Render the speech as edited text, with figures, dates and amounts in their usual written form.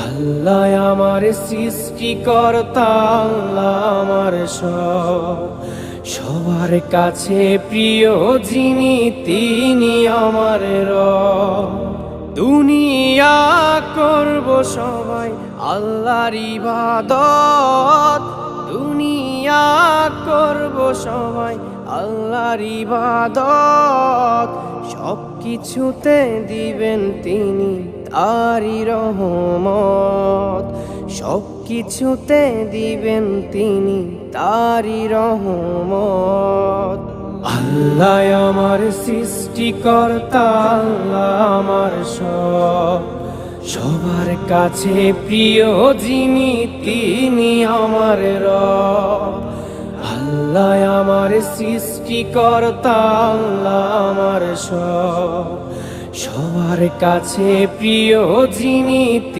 আল্লাহ আমার সৃষ্টিকর্তা, আল্লাহ আমার সবার কাছে প্রিয় যিনি, তিনি আমার রব। দুনিয়া করব সবাই আল্লাহর ইবাদত, দুনিয়া করব সবাই আল্লাহর ইবাদত। সব কিছুতে দিবেন তিনি তারি রহমত, সব কিছুতে দিবেন তিনি তারি রহমত। আল্লাহ আমার সৃষ্টিকর্তা, আল্লাহ আমার সবার কাছে প্রিয় যিনি, তিনি আমার রব। আল্লাহ আমার সৃষ্টিকর্তা, আল্লাহ আমার সবার কাছে প্রিয় যিনি।